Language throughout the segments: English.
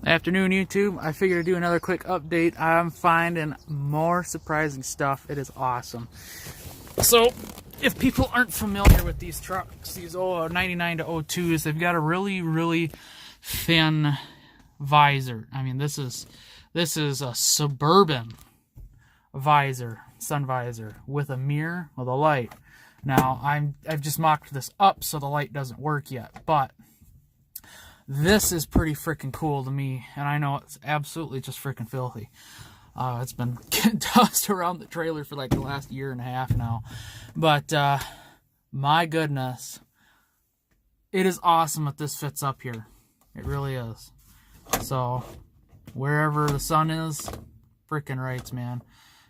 Afternoon, YouTube. I figured I'd do another quick update. I'm finding more surprising stuff. It is awesome. So, if people aren't familiar with these trucks, these 99 to 02s, they've got a really thin visor. I mean, this is a Suburban visor, sun visor, with a mirror, with a light. Now, I've just mocked this up so the light doesn't work yet, but this is pretty freaking cool to me, and I know it's absolutely just freaking filthy. It's been getting tossed around the trailer for like the last year and a half now. But, my goodness, it is awesome that this fits up here. It really is. So, wherever the sun is, freaking rights, man.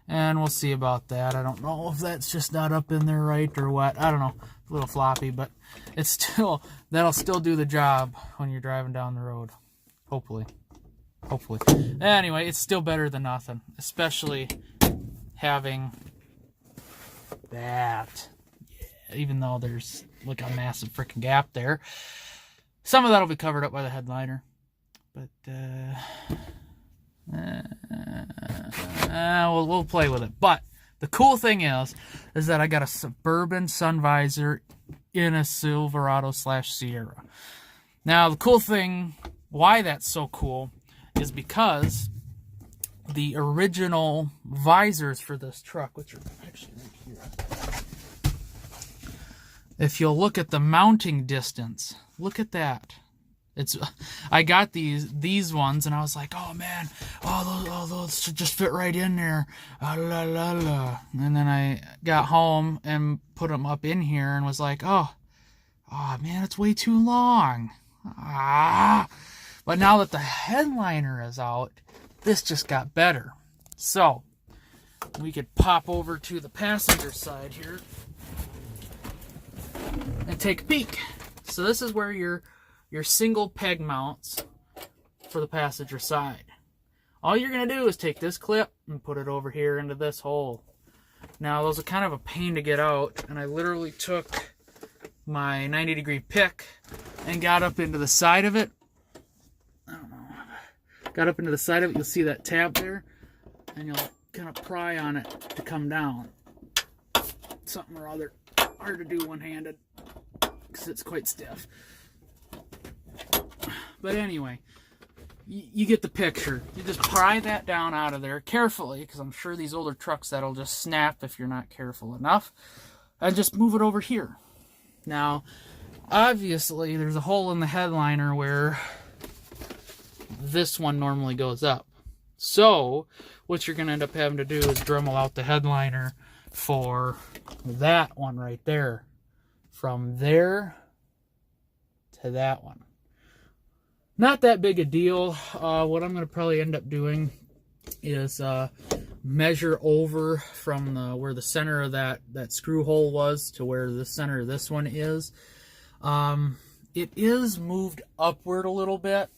And we'll see about that. I don't know if that's just not up in there right or what. I don't know. It's a little floppy, but it's still, that'll still do the job when you're driving down the road. Hopefully. Anyway, it's still better than nothing. Especially having that. Yeah, even though there's like a massive freaking gap there. Some of that'll be covered up by the headliner. But, we'll play with it. But the cool thing is that I got a Suburban sun visor in a Silverado / Sierra. Now, the cool thing, why that's so cool, is because the original visors for this truck, which are actually right here, if you'll look at the mounting distance, look at that. I got these ones, and I was like, oh man, those should just fit right in there. And then I got home and put them up in here and was like, oh man, it's way too long. But now that the headliner is out, this just got better. So we could pop over to the passenger side here and take a peek. So this is where your single peg mounts for the passenger side. All you're going to do is take this clip and put it over here into this hole. Now, those are kind of a pain to get out, and I literally took my 90-degree pick and got up into the side of it. I don't know. Got up into the side of it. You'll see that tab there, and you'll kind of pry on it to come down. Something or other. Hard to do one-handed because it's quite stiff. But anyway, you get the picture. You just pry that down out of there carefully, because I'm sure these older trucks that'll just snap if you're not careful enough, and just move it over here. Now, obviously, there's a hole in the headliner where this one normally goes up. So, what you're going to end up having to do is Dremel out the headliner for that one right there. From there to that one. Not that big a deal. What I'm going to probably end up doing is measure over from where the center of that screw hole was to where the center of this one is. It is moved upward a little bit.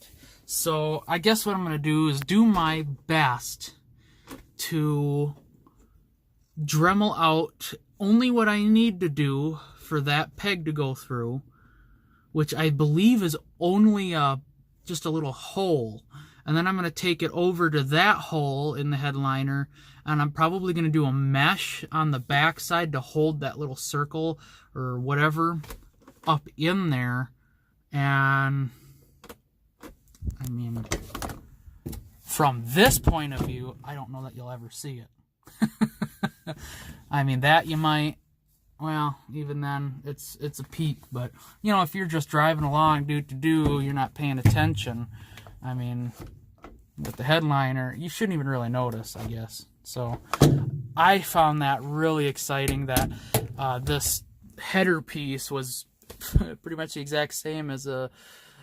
So I guess what I'm going to do is do my best to Dremel out only what I need to do for that peg to go through, which I believe is only just a little hole. And then I'm going to take it over to that hole in the headliner, and I'm probably going to do a mesh on the back side to hold that little circle or whatever up in there. And I mean, from this point of view, I don't know that you'll ever see it. I mean, that you might, well, even then, it's a peak. But, you know, if you're just driving along, you're not paying attention. I mean, with the headliner, you shouldn't even really notice, I guess. So, I found that really exciting that this header piece was pretty much the exact same as a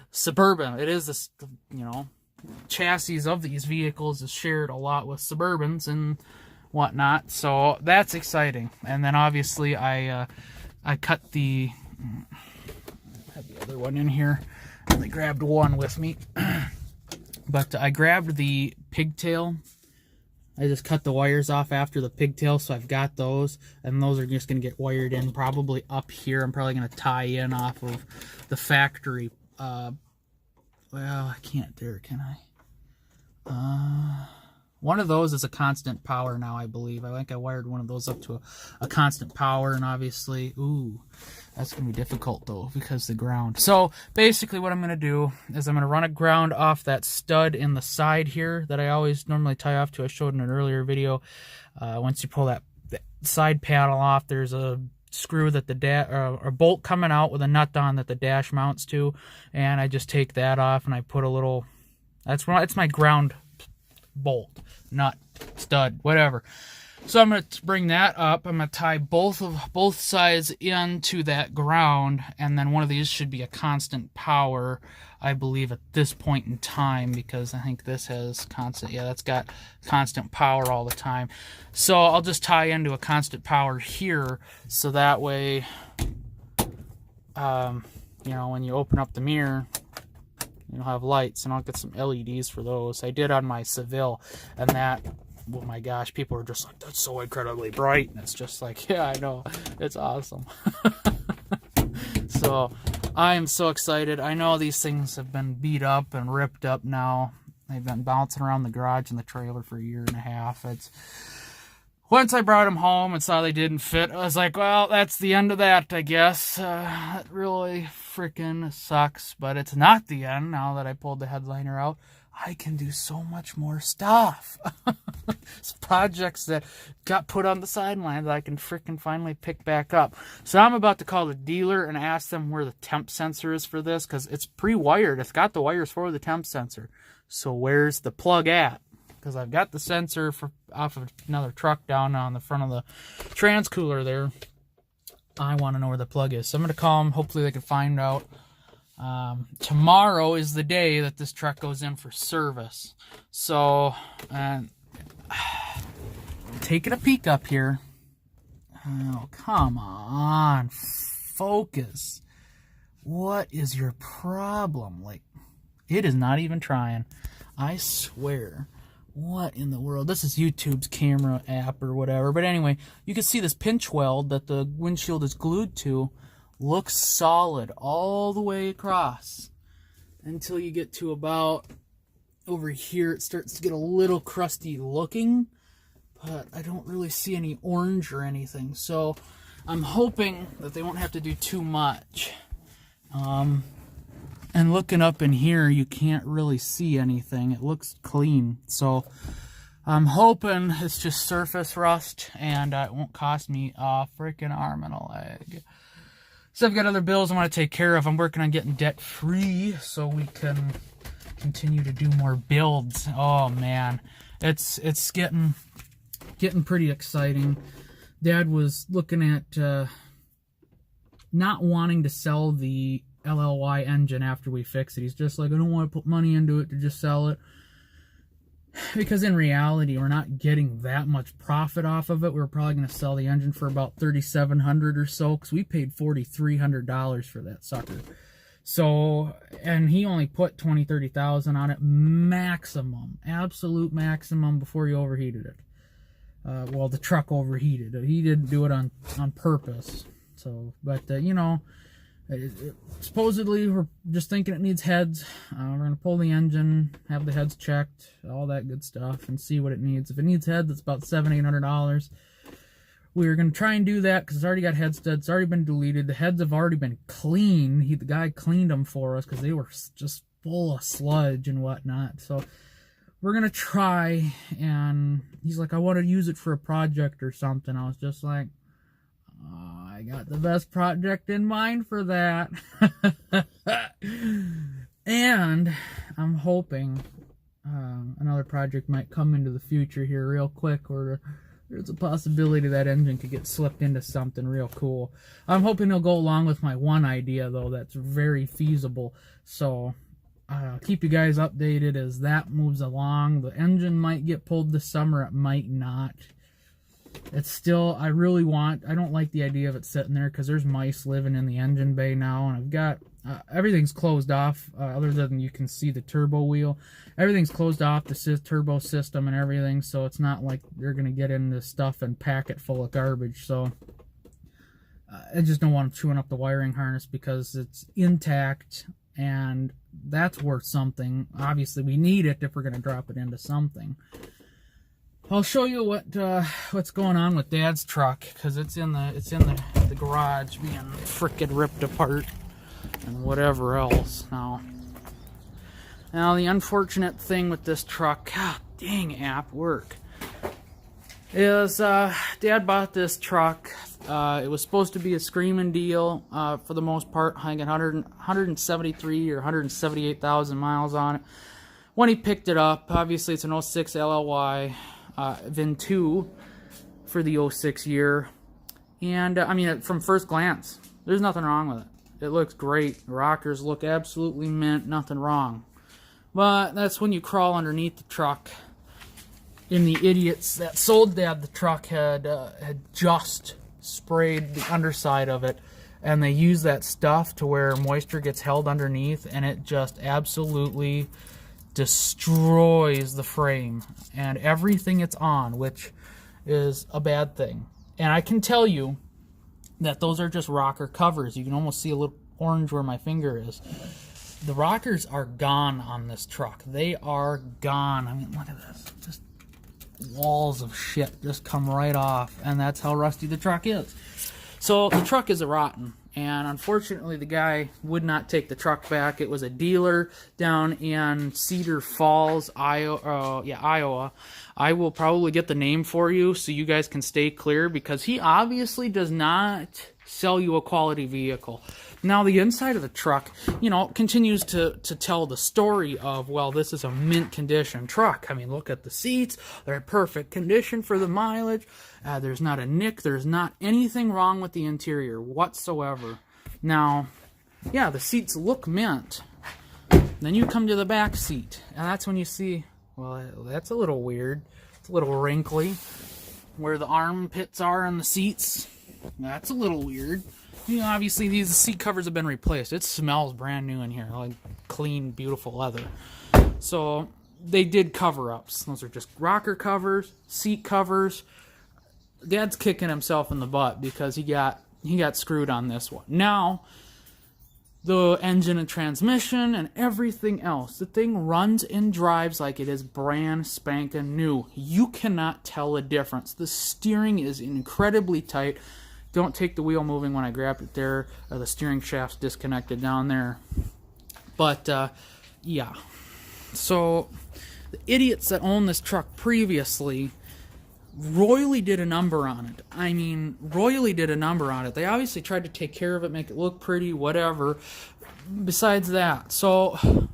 Suburban. It is this, you know, chassis of these vehicles is shared a lot with Suburbans and whatnot, so that's exciting. And then obviously I cut I had the other one in here, and I grabbed one with me, but I grabbed the pigtail. I just cut the wires off after the pigtail, so I've got those, and those are just going to get wired in probably up here. I'm probably going to tie in off of the factory. Well, I can't there, can I? One of those is a constant power now, I believe. I think I wired one of those up to a constant power, and obviously, ooh, that's going to be difficult, though, because the ground. So, basically, what I'm going to do is I'm going to run a ground off that stud in the side here that I always normally tie off to. I showed in an earlier video. Once you pull that side panel off, there's a screw that a bolt coming out with a nut on that the dash mounts to, and I just take that off, and I put a little, it's my ground bolt, nut, stud, whatever. So I'm going to bring that up. I'm going to tie both sides into that ground, and then one of these should be a constant power, I believe, at this point in time, because I think this has constant, yeah, that's got constant power all the time. So I'll just tie into a constant power here, so that way, you know, when you open up the mirror, you'll have lights, and I'll get some LEDs for those. I did on my Seville, and that, oh my gosh, people are just like, that's so incredibly bright, and it's just like, yeah, I know, it's awesome. So I am so excited. I know these things have been beat up and ripped up now. They've been bouncing around the garage and the trailer for a year and a half. Once I brought them home and saw they didn't fit, I was like, well, that's the end of that, I guess. It really freaking sucks, but it's not the end. Now that I pulled the headliner out, I can do so much more stuff. It's projects that got put on the sideline that I can freaking finally pick back up. So I'm about to call the dealer and ask them where the temp sensor is for this, because it's pre-wired. It's got the wires for the temp sensor. So where's the plug at? Because I've got the sensor off of another truck down on the front of the transcooler there. I want to know where the plug is. So I'm going to call them. Hopefully they can find out. Tomorrow is the day that this truck goes in for service. So, taking a peek up here. Oh, come on. Focus. What is your problem? Like, it is not even trying. I swear. What in the world? This is YouTube's camera app or whatever. But anyway, you can see this pinch weld that the windshield is glued to looks solid all the way across until you get to about over here. It starts to get a little crusty looking, but I don't really see any orange or anything. So I'm hoping that they won't have to do too much. And looking up in here, you can't really see anything. It looks clean. So I'm hoping it's just surface rust and it won't cost me a freaking arm and a leg. So I've got other bills I want to take care of. I'm working on getting debt free so we can continue to do more builds. Oh man, it's getting pretty exciting. Dad was looking at not wanting to sell the LLY engine after we fix it. He's just like, I don't want to put money into it to just sell it. Because in reality, we're not getting that much profit off of it. We're probably going to sell the engine for about $3,700 or so, because we paid $4,300 for that sucker. So, and he only put $20,000-$30,000 on it maximum, absolute maximum, before he overheated it. Well, the truck overheated. He didn't do it on purpose. So, but you know, supposedly we're just thinking it needs heads. We're going to pull the engine, have the heads checked, all that good stuff, and see what it needs. If it needs heads, it's about $700-$800. We're going to try and do that because it's already got head studs. It's already been deleted. The heads have already been cleaned. The guy cleaned them for us because they were just full of sludge and whatnot. So we're going to try, and he's like, I want to use it for a project or something. I was just like, I got the best project in mind for that. And I'm hoping another project might come into the future here real quick, or there's a possibility that engine could get slipped into something real cool. I'm hoping it'll go along with my one idea, though, that's very feasible. So keep you guys updated as that moves along. The engine might get pulled this summer. It might not. It's still, I don't like the idea of it sitting there because there's mice living in the engine bay now, and I've got, everything's closed off, other than you can see the turbo wheel. Everything's closed off, the turbo system and everything, so it's not like they're going to get in this stuff and pack it full of garbage. So I just don't want them chewing up the wiring harness because it's intact, and that's worth something. Obviously, we need it if we're going to drop it into something. I'll show you what's going on with Dad's truck, because it's in the garage being frickin' ripped apart and whatever else. Now the unfortunate thing with this truck, God dang app work, is Dad bought this truck. It was supposed to be a screaming deal for the most part. I think 173 or 178,000 miles on it. When he picked it up, obviously it's an 06 LLY. VIN 2 for the 06 year, and I mean, from first glance, there's nothing wrong with it. It looks great. The rockers look absolutely mint, nothing wrong. But that's when you crawl underneath the truck, and the idiots that sold Dad the truck had just sprayed the underside of it, and they use that stuff to where moisture gets held underneath, and it just absolutely destroys the frame and everything it's on, which is a bad thing. And I can tell you that those are just rocker covers. You can almost see a little orange where my finger is. The rockers are gone on this truck. They are gone. I mean, look at this. Just walls of shit just come right off, and that's how rusty the truck is. So the truck is rotten, and unfortunately the guy would not take the truck back. It was a dealer down in Cedar Falls, Iowa. I will probably get the name for you so you guys can stay clear, because he obviously does not sell you a quality vehicle. Now the inside of the truck, you know, continues to tell the story of, well, this is a mint condition truck. I mean, look at the seats. They're in perfect condition for the mileage. There's not a nick. There's not anything wrong with the interior whatsoever. Now, yeah, the seats look mint. Then you come to the back seat, and that's when you see, well, that's a little weird. It's a little wrinkly. Where the armpits are on the seats, that's a little weird. You know, obviously these seat covers have been replaced. It smells brand new in here, like clean, beautiful leather. So they did cover-ups. Those are just rocker covers, seat covers. Dad's kicking himself in the butt because he got screwed on this one. Now, the engine and transmission and everything else, the thing runs and drives like it is brand spanking new. You cannot tell a difference. The steering is incredibly tight. Don't take the wheel moving when I grab it there. The steering shaft's disconnected down there. But, yeah. So, the idiots that owned this truck previously royally did a number on it. I mean, royally did a number on it. They obviously tried to take care of it, make it look pretty, whatever. Besides that, so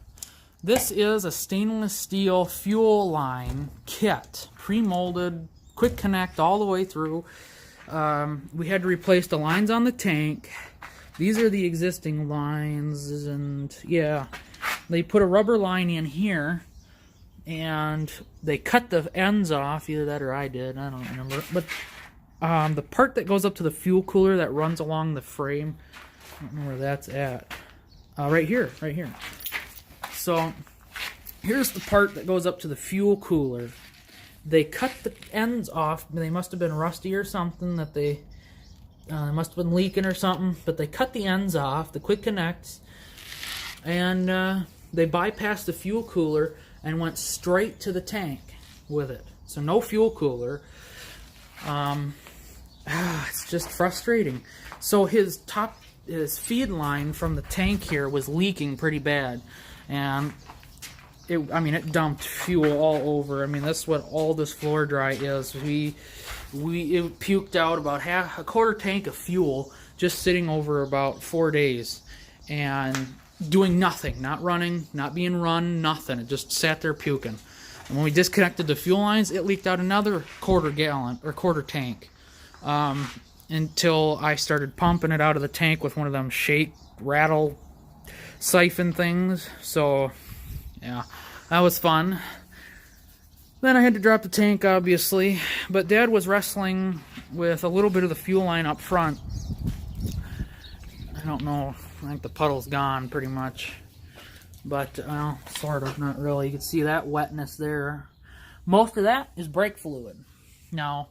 this is a stainless steel fuel line kit. Pre-molded, quick connect all the way through. We had to replace the lines on the tank. These are the existing lines, and yeah, they put a rubber line in here, and they cut the ends off. Either that or I did, I don't remember. But the part that goes up to the fuel cooler that runs along the frame, I don't know where that's at. Right here. So here's the part that goes up to the fuel cooler. They cut the ends off. They must have been rusty or something, that they must have been leaking or something. But they cut the ends off, the quick connects, and they bypassed the fuel cooler and went straight to the tank with it. So no fuel cooler. It's just frustrating. So his feed line from the tank here was leaking pretty bad, and it dumped fuel all over. I mean, that's what all this floor dry is. It puked out about a quarter tank of fuel just sitting over about 4 days and doing nothing, not running, not being run, nothing. It just sat there puking. And when we disconnected the fuel lines, it leaked out another quarter tank, until I started pumping it out of the tank with one of them rattle siphon things. So yeah, that was fun. Then I had to drop the tank, obviously, but Dad was wrestling with a little bit of the fuel line up front. I don't know, I think the puddle's gone pretty much, but well, sort of, not really. You can see that wetness there. Most of that is brake fluid. Now,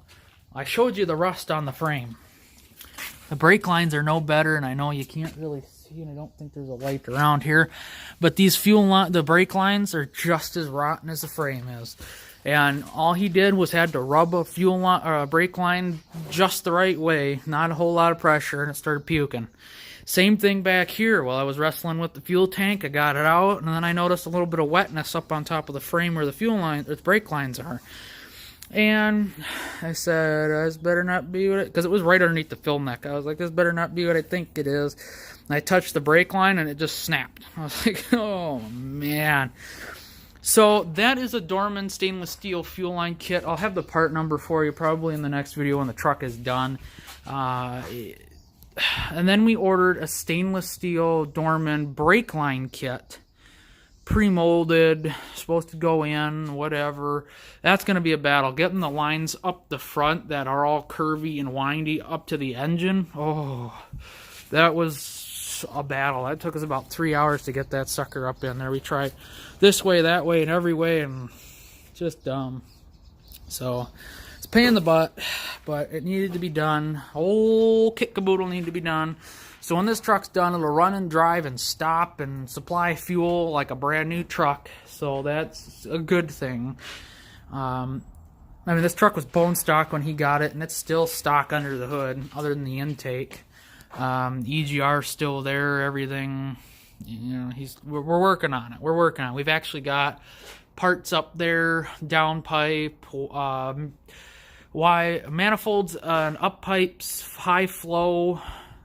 I showed you the rust on the frame. The brake lines are no better, and I know you can't really see, and I don't think there's a light around here. But these the brake lines are just as rotten as the frame is. And all he did was had to rub a brake line just the right way, not a whole lot of pressure, and it started puking. Same thing back here. While I was wrestling with the fuel tank, I got it out, and then I noticed a little bit of wetness up on top of the frame where the brake lines are. And I said, this better not be what it, because it was right underneath the fill neck. I was like, this better not be what I think it is. And I touched the brake line, and it just snapped. I was like, oh, man. So that is a Dorman stainless steel fuel line kit. I'll have the part number for you probably in the next video when the truck is done. And then we ordered a stainless steel Dorman brake line kit. Pre-molded, supposed to go in, whatever. That's going to be a battle. Getting the lines up the front that are all curvy and windy up to the engine. Oh, that was a battle. That took us about 3 hours to get that sucker up in there. We tried this way, that way, and every way, and just dumb. So it's a pain in the butt, but it needed to be done. Whole kit caboodle needed to be done. So when this truck's done, it'll run and drive and stop and supply fuel like a brand new truck. So that's a good thing. I mean, this truck was bone stock when he got it, and it's still stock under the hood, other than the intake. EGR's still there, everything. You know, we're working on it. We're working on it. We've actually got parts up there, downpipe, manifolds and up pipes, high flow.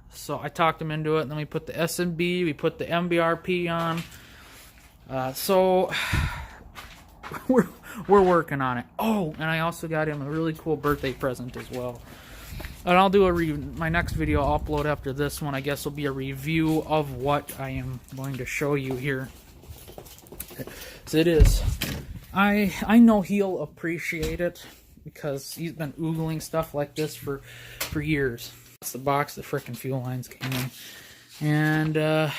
So I talked him into it, and then we put the SMB, we put the MBRP on. So we're working on it. Oh, and I also got him a really cool birthday present as well. And I'll do my next video I'll upload after this one, I guess, will be a review of what I am going to show you here. So it is. I know he'll appreciate it because he's been oogling stuff like this for years. That's the box the frickin' fuel lines came in. And, oh,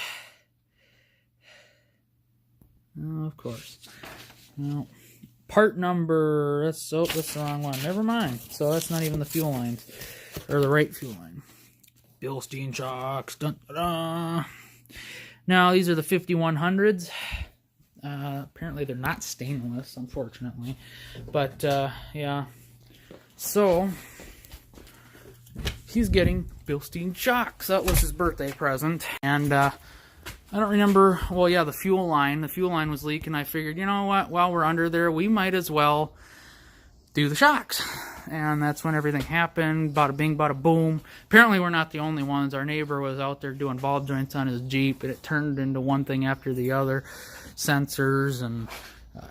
of course. No. Part number, that's the wrong one. Never mind. So that's not even the fuel lines. Or the right fuel line. Bilstein shocks. Dun, dun, dun. Now, these are the 5100s. Apparently they're not stainless, unfortunately. But, yeah. So he's getting Bilstein shocks. That was his birthday present. And I don't remember, well, yeah, the fuel line. The fuel line was leaking. I figured, you know what, while we're under there, we might as well do the shocks. And that's when everything happened. Bada bing, bada boom. Apparently we're not the only ones. Our neighbor was out there doing ball joints on his Jeep, and it turned into one thing after the other. Sensors and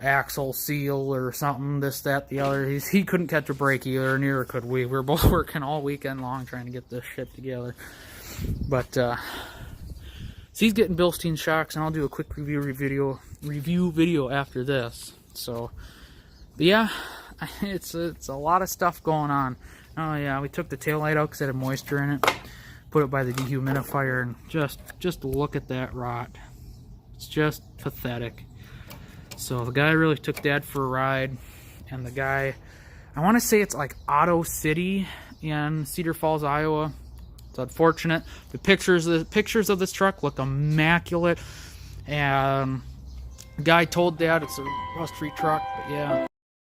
axle seal or something, this, that, the other. He couldn't catch a break either, neither could we. We were both working all weekend long trying to get this shit together. But so he's getting Bilstein shocks, and I'll do a quick review video after this. So, but yeah, it's a lot of stuff going on. Oh yeah, we took the taillight out because it had moisture in it. Put it by the dehumidifier, and just look at that rot. It's just pathetic. So the guy really took Dad for a ride, and the guy, I want to say it's like Auto City in Cedar Falls, Iowa. It's unfortunate. The pictures of this truck look immaculate, and the guy told Dad it's a rust-free truck, but yeah.